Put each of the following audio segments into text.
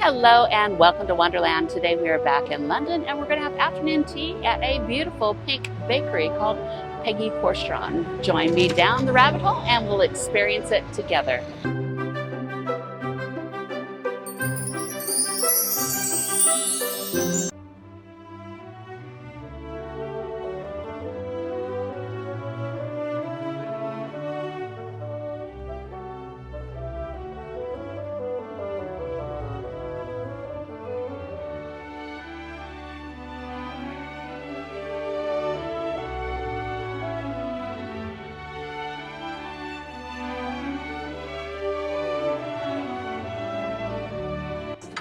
Hello and welcome to Wonderland. Today we are back in London and we're going to have afternoon tea at a beautiful pink bakery called Peggy Porschen. Join me down the rabbit hole and we'll experience it together.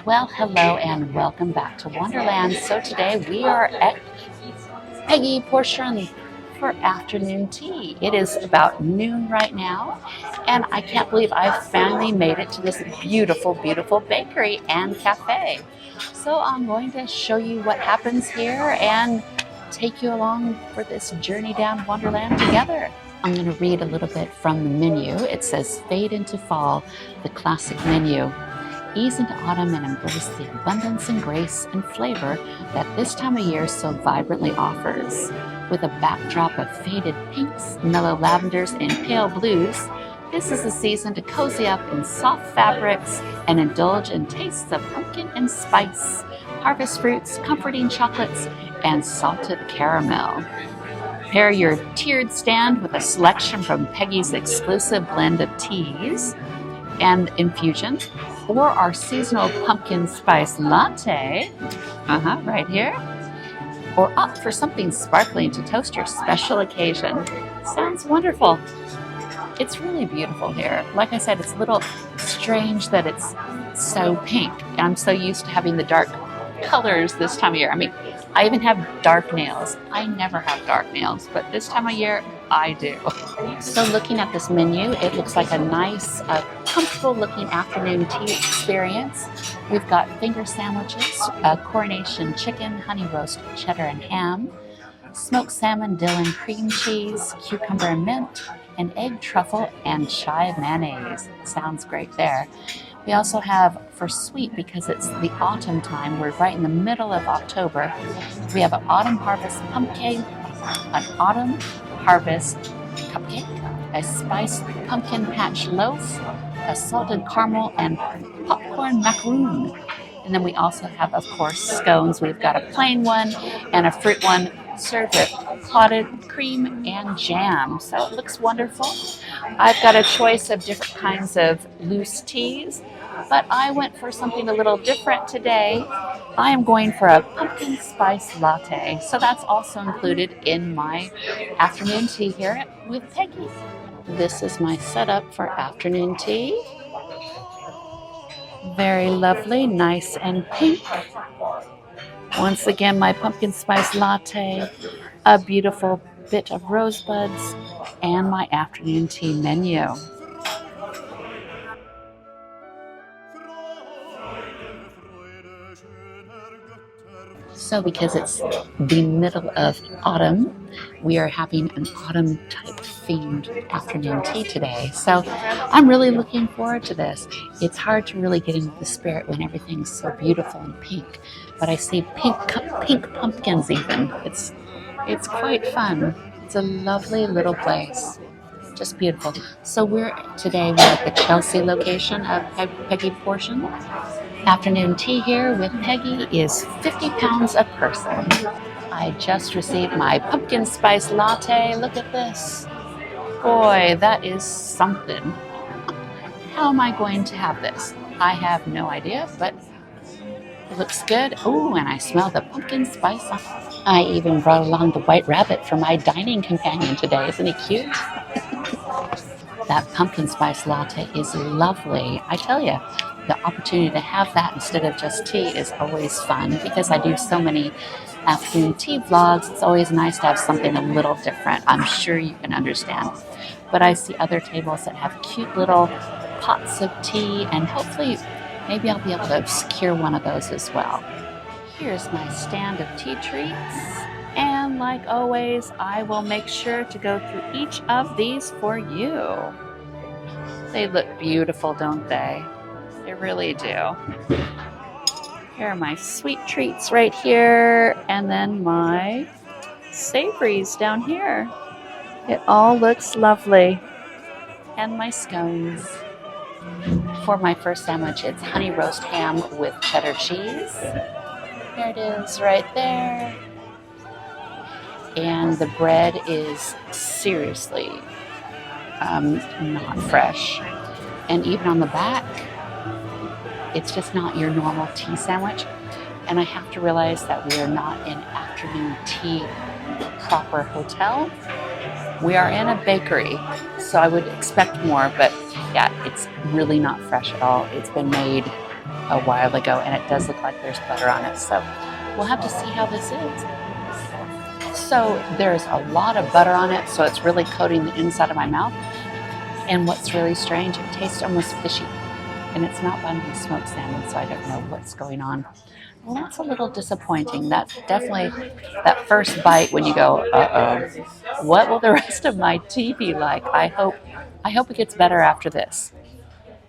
Well, hello and welcome back to Wonderland. So today we are at Peggy Porschen for afternoon tea. It is about noon right now, and I can't believe I've finally made it to this beautiful, beautiful bakery and cafe. So I'm going to show you what happens here and take you along for this journey down Wonderland together. I'm going to read a little bit from the menu. It says, "Fade into fall, the classic menu. Ease into autumn and embrace the abundance and grace and flavor that this time of year so vibrantly offers. With a backdrop of faded pinks, mellow lavenders, and pale blues, this is the season to cozy up in soft fabrics and indulge in tastes of pumpkin and spice, harvest fruits, comforting chocolates, and salted caramel. Pair your tiered stand with a selection from Peggy's exclusive blend of teas and infusions, or our seasonal pumpkin spice latte, right here, or opt for something sparkling to toast your special occasion." Sounds wonderful. It's really beautiful here. Like I said, it's a little strange that it's so pink. I'm so used to having the dark colors this time of year. I mean, I even have dark nails. I never have dark nails, but this time of year, I do. So looking at this menu, it looks like a nice, comfortable looking afternoon tea experience. We've got finger sandwiches, coronation chicken, honey roast cheddar and ham, smoked salmon, dill and cream cheese, cucumber and mint, and egg truffle and chive mayonnaise. Sounds great there. We also have, for sweet, because it's the autumn time, we're right in the middle of October, we have an autumn harvest pumpkin, an autumn harvest cupcake, a spiced pumpkin patch loaf, a salted caramel and popcorn macaroon. And then we also have, of course, scones. We've got a plain one and a fruit one served with clotted cream and jam. So it looks wonderful. I've got a choice of different kinds of loose teas, but I went for something a little different today. I am going for a pumpkin spice latte. So that's also included in my afternoon tea here with Peggy. This is my setup for afternoon tea. Very lovely, nice and pink. Once again, my pumpkin spice latte, a beautiful bit of rosebuds, and my afternoon tea menu. So because it's the middle of autumn, we are having an autumn type themed afternoon tea today. So I'm really looking forward to this. It's hard to really get into the spirit when everything's so beautiful and pink, but I see pink pumpkins even. It's quite fun. It's a lovely little place. Just beautiful. So today we're at the Chelsea location of Peggy Porschen. Afternoon tea here with Peggy is £50 a person. I just received my pumpkin spice latte. Look at this. Boy, that is something. How am I going to have this? I have no idea, but it looks good. Oh, and I smell the pumpkin spice. I even brought along the white rabbit for my dining companion today. Isn't he cute? That pumpkin spice latte is lovely. I tell you, the opportunity to have that instead of just tea is always fun. Because I do so many afternoon tea vlogs, it's always nice to have something a little different. I'm sure you can understand. But I see other tables that have cute little pots of tea, and hopefully maybe I'll be able to secure one of those as well. Here's my stand of tea treats. And like always, I will make sure to go through each of these for you. They look beautiful, don't they? They really do. Here are my sweet treats right here, and then my savories down here. It all looks lovely. And my scones. For my first sandwich, it's honey roast ham with cheddar cheese. There it is right there. And the bread is seriously not fresh. And even on the back, it's just not your normal tea sandwich. And I have to realize that we are not in afternoon tea proper hotel. We are in a bakery, so I would expect more, but yeah, it's really not fresh at all. It's been made a while ago, and it does look like there's butter on it, so we'll have to see how this is. So there's a lot of butter on it, so it's really coating the inside of my mouth. And what's really strange, it tastes almost fishy, and it's not bun with smoked salmon, so I don't know what's going on. Well, that's a little disappointing. That's definitely that first bite when you go, uh-oh, what will the rest of my tea be like? I hope it gets better after this.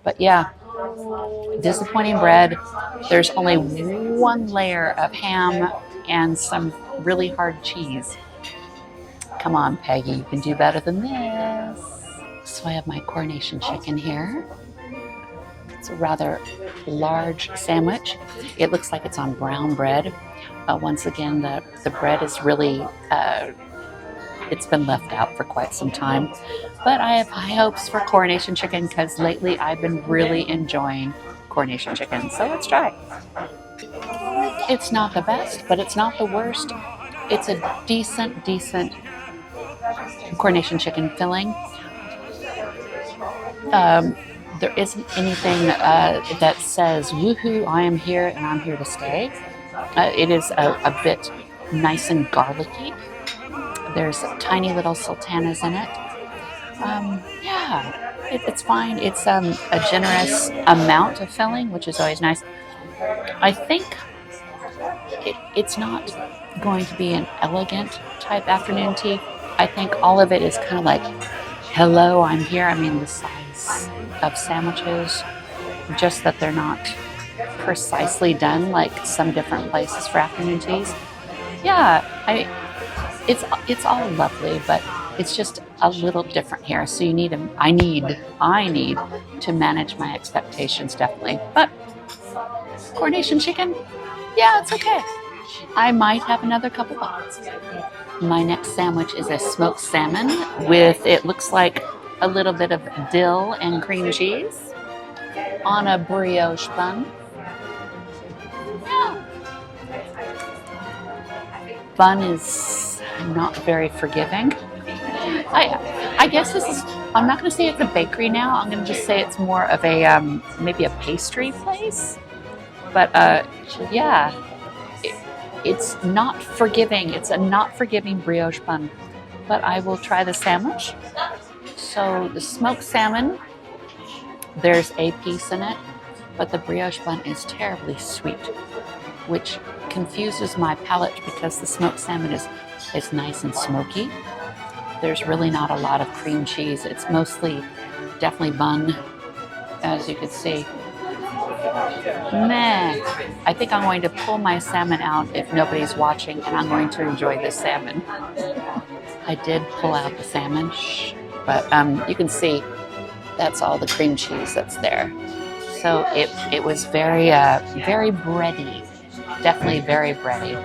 But yeah, disappointing bread. There's only one layer of ham and some really hard cheese. Come on, Peggy, you can do better than this. So I have my coronation chicken here. It's a rather large sandwich. It looks like it's on brown bread. Once again, the bread is really, it's been left out for quite some time. But I have high hopes for coronation chicken because lately I've been really enjoying coronation chicken. So let's try. It's not the best, but it's not the worst. It's a decent coronation chicken filling. There isn't anything that says, woohoo, I am here and I'm here to stay. It is a bit nice and garlicky. There's tiny little sultanas in it. Yeah, it's fine. It's a generous amount of filling, which is always nice. I think it's not going to be an elegant type afternoon tea. I think all of it is kind of like, hello, I'm here. I mean, the size of sandwiches, just that they're not precisely done like some different places for afternoon teas. Yeah, it's all lovely, but it's just a little different here. So I need to manage my expectations definitely. But coronation chicken, yeah, it's okay. I might have another couple bites. My next sandwich is a smoked salmon with, it looks like a little bit of dill and cream cheese on a brioche bun. Yeah. Bun is not very forgiving. I guess this is, I'm not going to say it's a bakery now. I'm going to just say it's more of a, maybe a pastry place. But yeah, it's not forgiving. It's a not forgiving brioche bun. But I will try the sandwich. So the smoked salmon, there's a piece in it, but the brioche bun is terribly sweet, which confuses my palate because the smoked salmon is nice and smoky. There's really not a lot of cream cheese. It's mostly definitely bun, as you can see. Meh. I think I'm going to pull my salmon out if nobody's watching, and I'm going to enjoy this salmon. I did pull out the salmon, but you can see that's all the cream cheese that's there. So it was very bready, definitely very bready.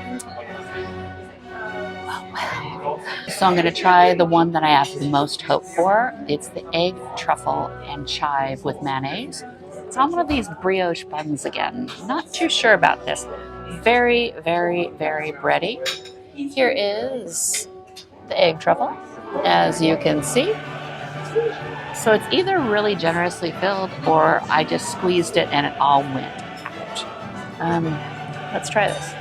Oh, wow. So I'm going to try the one that I have the most hope for. It's the egg truffle and chive with mayonnaise. It's on one of these brioche buns again. Not too sure about this. Very bready. Here is the egg truffle, as you can see. So it's either really generously filled or I just squeezed it and it all went out. Let's try this.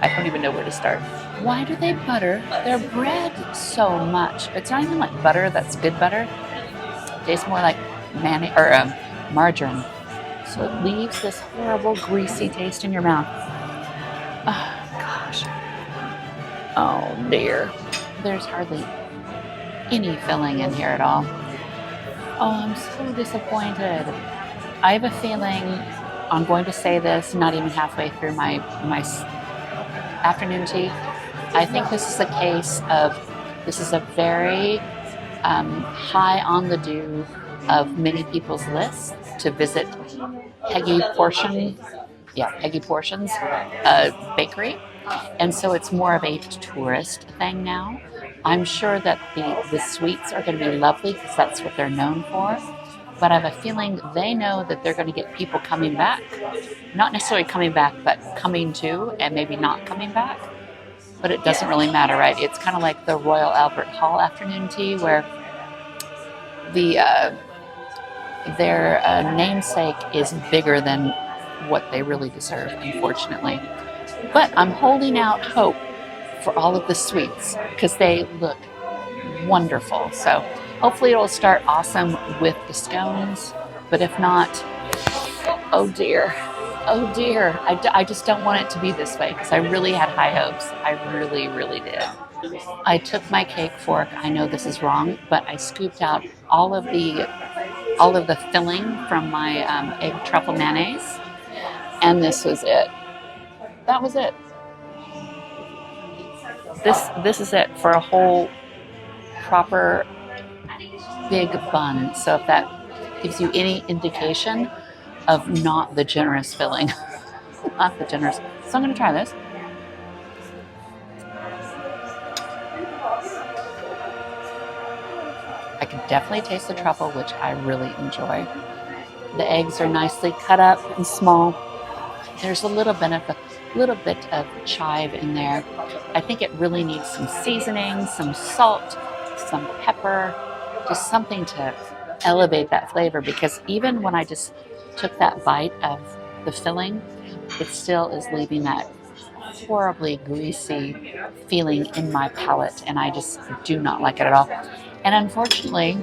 I don't even know where to start. Why do they butter their bread so much? It's not even like butter that's good butter. It tastes more like mayonnaise or margarine. So it leaves this horrible greasy taste in your mouth. Oh gosh. Oh dear. There's hardly any filling in here at all. Oh, I'm so disappointed. I have a feeling I'm going to say this not even halfway through my afternoon tea. I think this is a case of, this is a very high on the do of many people's lists to visit Peggy Porschen, Peggy Porschen's bakery. And so it's more of a tourist thing now. I'm sure that the sweets are going to be lovely because that's what they're known for. But I have a feeling they know that they're going to get people coming back. Not necessarily coming back, but coming to and maybe not coming back. But it doesn't really matter, right? It's kind of like the Royal Albert Hall afternoon tea where their namesake is bigger than what they really deserve, unfortunately. But I'm holding out hope for all of the sweets because they look wonderful. So hopefully it'll start awesome with the scones. But if not, oh dear. I just don't want it to be this way because I really had high hopes. I really, really did. I took my cake fork. I know this is wrong, but I scooped out all of the filling from my egg truffle mayonnaise, and this was it. That was it. This is it for a whole proper big bun. So if that gives you any indication of not the generous filling, not the generous. So I'm going to try this. I can definitely taste the truffle, which I really enjoy. The eggs are nicely cut up and small. There's a little bit of chive in there. I think it really needs some seasoning, some salt, some pepper, just something to elevate that flavor, because even when I just took that bite of the filling, it still is leaving that horribly greasy feeling in my palate, and I just do not like it at all. And unfortunately,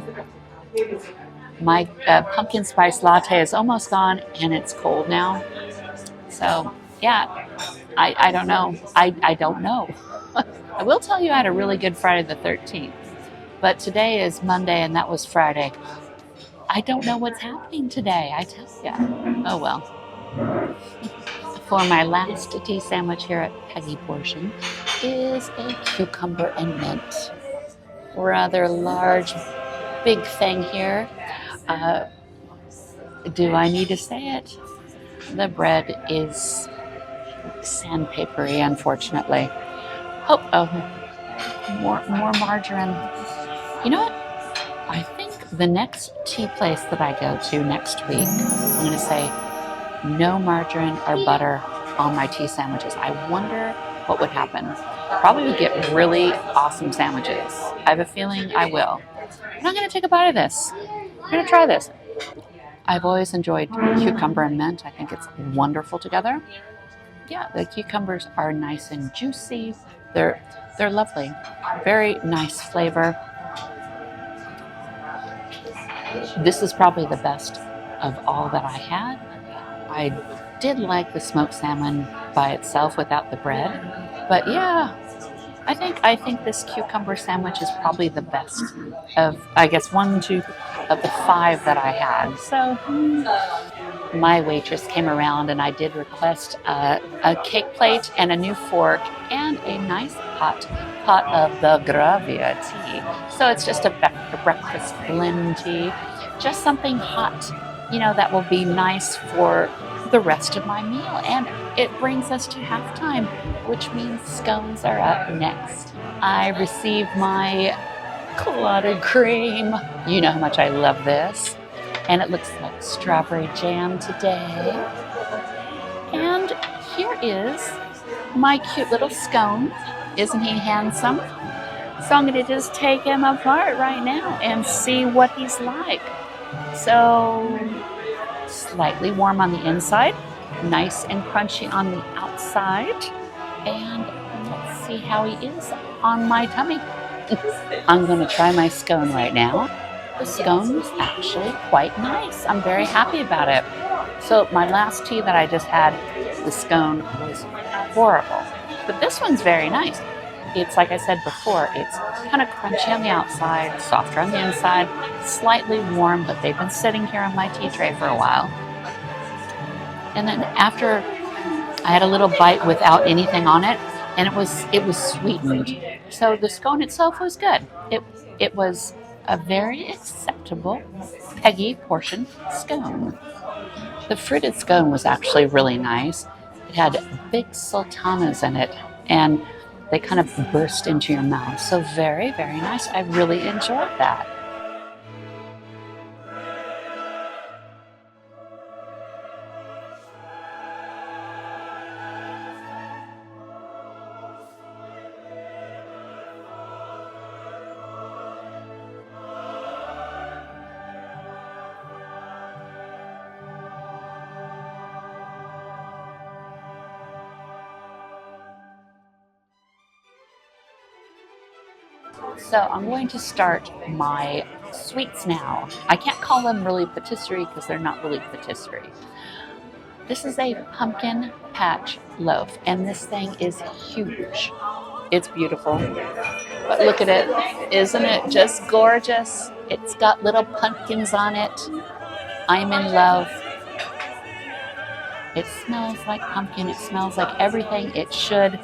my pumpkin spice latte is almost gone, and it's cold now. So yeah, I don't know. I don't know. I will tell you I had a really good Friday the 13th, but today is Monday and that was Friday. I don't know what's happening today, I tell you. Oh well. For my last tea sandwich here at Peggy Porschen is a cucumber and mint. Rather large, big thing here. Do I need to say it? The bread is sandpapery, unfortunately. Oh, more margarine. You know what? I think the next tea place that I go to next week, I'm going to say no margarine or butter on my tea sandwiches. I wonder what would happen. Probably would get really awesome sandwiches. I have a feeling I will. And I'm going to take a bite of this. I'm going to try this. I've always enjoyed cucumber and mint. I think it's wonderful together. Yeah, the cucumbers are nice and juicy. They're lovely. Very nice flavor. This is probably the best of all that I had. I did like the smoked salmon by itself without the bread. But yeah, I think this cucumber sandwich is probably the best of, I guess, of the 5 that I had. So my waitress came around and I did request a cake plate and a new fork and a nice pot of the Gravia tea. So it's just a breakfast blend tea, just something hot, that will be nice for the rest of my meal. And it brings us to halftime, which means scones are up next. I received my clotted cream. You know how much I love this. And it looks like strawberry jam today. And here is my cute little scone. Isn't he handsome? So I'm going to just take him apart right now and see what he's like. So slightly warm on the inside, nice and crunchy on the outside. And let's see how he is on my tummy. I'm going to try my scone right now. The scone is actually quite nice. I'm very happy about it. So my last tea that I just had, the scone was horrible. But this one's very nice. It's like I said before, it's kind of crunchy on the outside, softer on the inside, slightly warm, but they've been sitting here on my tea tray for a while. And then after I had a little bite without anything on it, and it was sweetened. So the scone itself was good. It was a very acceptable Peggy Porschen scone. The fruited scone was actually really nice. It had big sultanas in it, and they kind of burst into your mouth. So very, very nice. I really enjoyed that. So I'm going to start my sweets now. I can't call them really patisserie because they're not really patisserie. This is a pumpkin patch loaf, and this thing is huge. It's beautiful. But look at it. Isn't it just gorgeous? It's got little pumpkins on it. I'm in love. It smells like pumpkin. It smells like everything it should.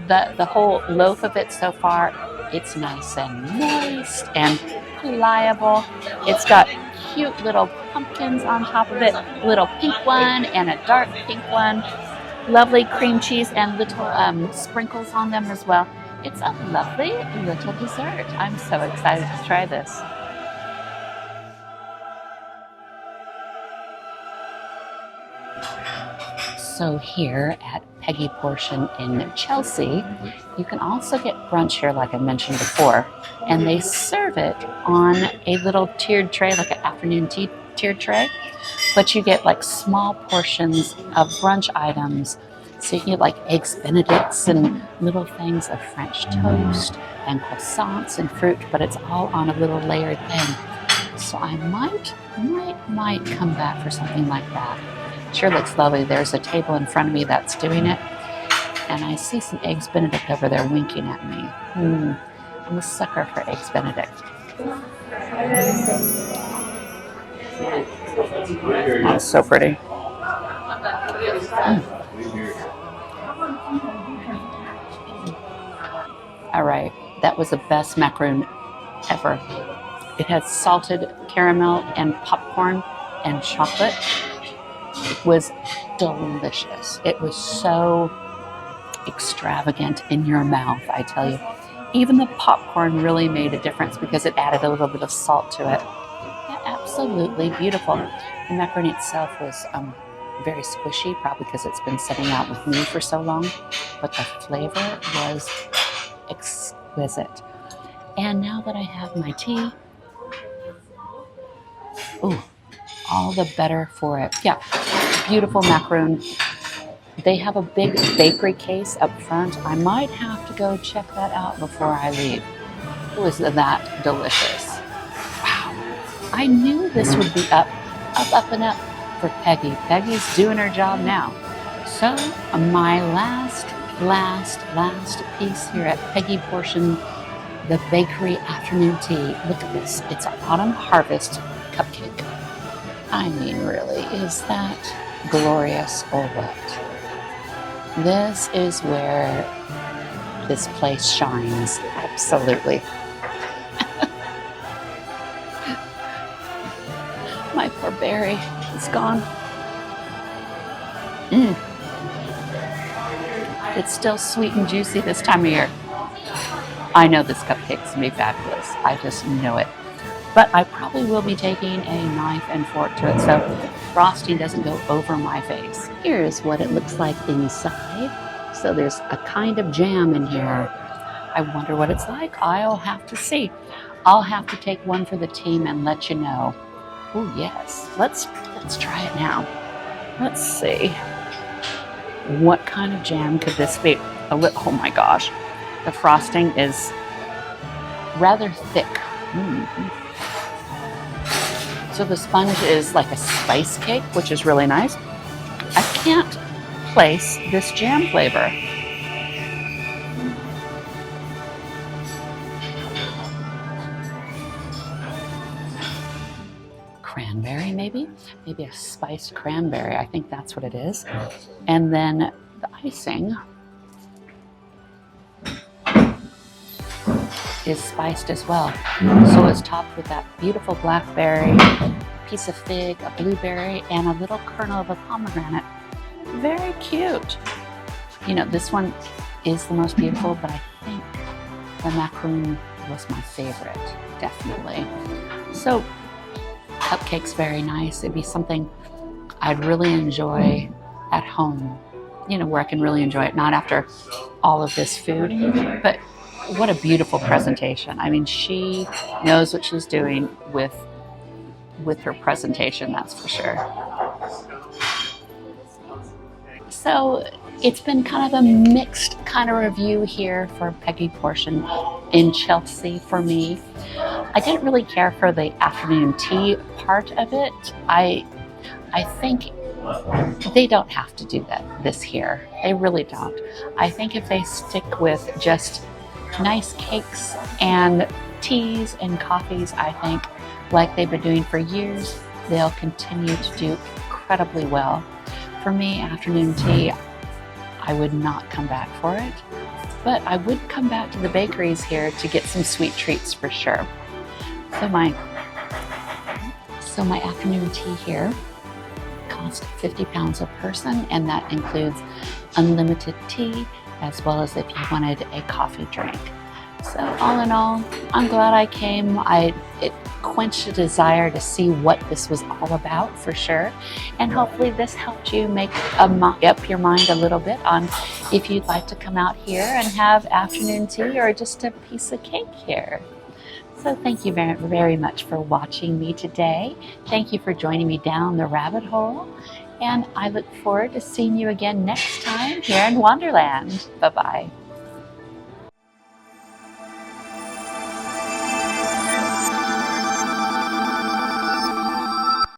The whole loaf of it so far, it's nice and moist and pliable. It's got cute little pumpkins on top of it, a little pink one and a dark pink one. Lovely cream cheese and little sprinkles on them as well. It's a lovely little dessert. I'm so excited to try this. So here at Peggy Porschen in Chelsea, you can also get brunch here like I mentioned before, and they serve it on a little tiered tray, like an afternoon tea tiered tray, but you get like small portions of brunch items. So you can get like eggs benedicts and little things of French toast and croissants and fruit, but it's all on a little layered thing. So I might come back for something like that. Sure looks lovely. There's a table in front of me that's doing it. And I see some eggs benedict over there winking at me. I'm a sucker for eggs benedict. Oh, so pretty. All right, that was the best macaroon ever. It had salted caramel and popcorn and chocolate. It was delicious. It was so extravagant in your mouth, I tell you. Even the popcorn really made a difference because it added a little bit of salt to it. Yeah, absolutely beautiful. The macaroni itself was very squishy, probably because it's been sitting out with me for so long, but the flavor was exquisite. And now that I have my tea, ooh, all the better for it. Yeah, beautiful macaroon. They have a big bakery case up front. I might have to go check that out before I leave. It was that delicious. Wow. I knew this would be up and up for Peggy. Peggy's doing her job now. So my last piece here at Peggy Porschen, the bakery afternoon tea. Look at this. It's an autumn harvest cupcake. I mean, really, is that glorious or what? This is where this place shines, absolutely. My poor berry is gone. It's still sweet and juicy this time of year. I know this cupcake's gonna be fabulous. I just know it. But I probably will be taking a knife and fork to it so frosting doesn't go over my face. Here's what it looks like inside. So there's a kind of jam in here. I wonder what it's like. I'll have to see. I'll have to take one for the team and let you know. Oh yes, let's try it now. Let's see. What kind of jam could this be? Oh my gosh, the frosting is rather thick. So the sponge is like a spice cake, which is really nice. I can't place this jam flavor. Cranberry, maybe? maybe a spiced cranberry. I think that's what it is. And then the icing is spiced as well. So it's topped with that beautiful blackberry, piece of fig, a blueberry, and a little kernel of a pomegranate. Very cute. You know, this one is the most beautiful, but I think the macaroon was my favorite, definitely. So cupcake's very nice. It'd be something I'd really enjoy at home, you know, where I can really enjoy it, not after all of this food, but what a beautiful presentation. I mean, she knows what she's doing with her presentation, that's for sure. So it's been kind of a mixed kind of review here for Peggy Porschen in Chelsea for me. I didn't really care for the afternoon tea part of it. I think they don't have to do this here. They really don't. I think if they stick with just nice cakes and teas and coffees, I think, like they've been doing for years, they'll continue to do incredibly well. For me, afternoon tea, I would not come back for it, but I would come back to the bakeries here to get some sweet treats for sure. So my afternoon tea here cost £50 a person, and that includes unlimited tea as well as if you wanted a coffee drink. So all in all, I'm glad I came. It quenched a desire to see what this was all about for sure. And hopefully this helped you make up your mind a little bit on if you'd like to come out here and have afternoon tea or just a piece of cake here. So thank you very, very much for watching me today. Thank you for joining me down the rabbit hole. And I look forward to seeing you again next time here in Wanderland. Bye-bye.